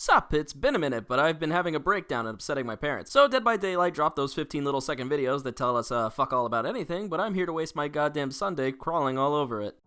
Sup, it's been a minute, but I've been having a breakdown and upsetting my parents. So Dead by Daylight dropped those 15 little second videos that tell us fuck all about anything, but I'm here to waste my goddamn Sunday crawling all over it.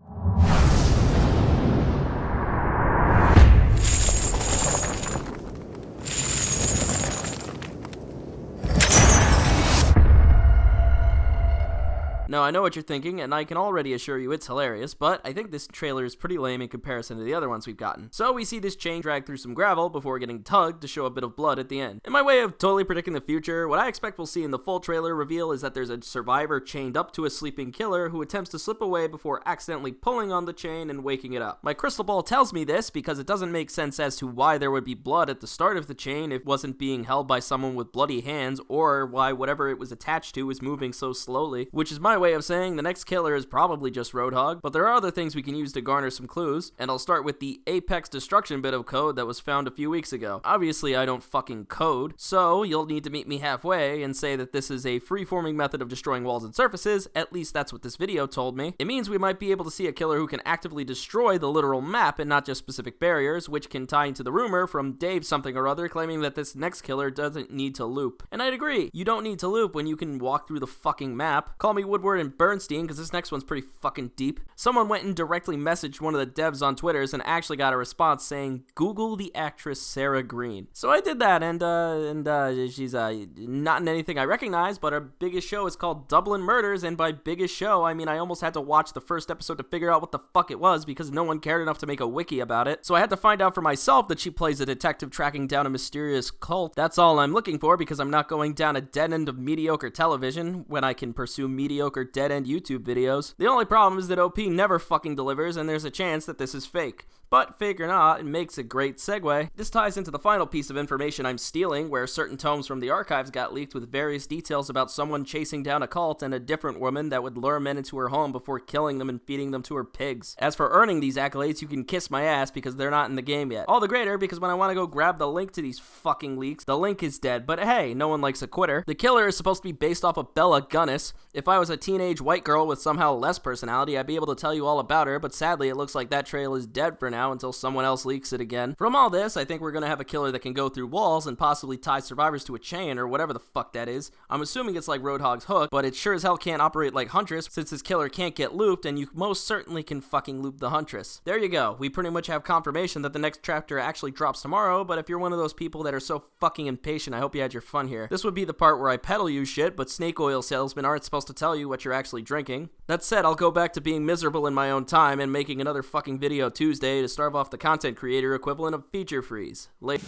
Now, I know what you're thinking, and I can already assure you it's hilarious, but I think this trailer is pretty lame in comparison to the other ones we've gotten. So we see this chain drag through some gravel before getting tugged to show a bit of blood at the end. In my way of totally predicting the future, what I expect we'll see in the full trailer reveal is that there's a survivor chained up to a sleeping killer who attempts to slip away before accidentally pulling on the chain and waking it up. My crystal ball tells me this because it doesn't make sense as to why there would be blood at the start of the chain if it wasn't being held by someone with bloody hands, or why whatever it was attached to is moving so slowly, which is my way of saying the next killer is probably just Roadhog, but there are other things we can use to garner some clues, and I'll start with the Apex Destruction bit of code that was found a few weeks ago. Obviously, I don't fucking code, so you'll need to meet me halfway and say that this is a free-forming method of destroying walls and surfaces. At least that's what this video told me. It means we might be able to see a killer who can actively destroy the literal map and not just specific barriers, which can tie into the rumor from Dave something or other claiming that this next killer doesn't need to loop. And I'd agree, you don't need to loop when you can walk through the fucking map. Call me Woodward and Bernstein, because this next one's pretty fucking deep. Someone went and directly messaged one of the devs on Twitters and actually got a response saying, Google the actress Sarah Green. So I did that, and she's not in anything I recognize, but our biggest show is called Dublin Murders, and by biggest show, I mean I almost had to watch the first episode to figure out what the fuck it was because no one cared enough to make a wiki about it. So I had to find out for myself that she plays a detective tracking down a mysterious cult. That's all I'm looking for because I'm not going down a dead end of mediocre television when I can pursue mediocre dead end YouTube videos. The only problem is that OP never fucking delivers, and there's a chance that this is fake. But fake or not, it makes a great segue. This ties into the final piece of information I'm stealing, where certain tomes from the archives got leaked with various details about someone chasing down a cult and a different woman that would lure men into her home before killing them and feeding them to her pigs. As for earning these accolades, you can kiss my ass because they're not in the game yet. All the greater because when I want to go grab the link to these fucking leaks, the link is dead, but hey, no one likes a quitter. The killer is supposed to be based off of Bella Gunnis. If I was a teenage white girl with somehow less personality, I'd be able to tell you all about her, but sadly it looks like that trail is dead for now until someone else leaks it again. From all this, I think we're gonna have a killer that can go through walls and possibly tie survivors to a chain or whatever the fuck that is. I'm assuming it's like Roadhog's hook, but it sure as hell can't operate like Huntress since this killer can't get looped, and you most certainly can fucking loop the Huntress. There you go. We pretty much have confirmation that the next chapter actually drops tomorrow, but if you're one of those people that are so fucking impatient, I hope you had your fun here. This would be the part where I peddle you shit, but snake oil salesmen aren't supposed to tell you what you're actually drinking. That said, I'll go back to being miserable in my own time and making another fucking video Tuesday to starve off the content creator equivalent of feature freeze. Later.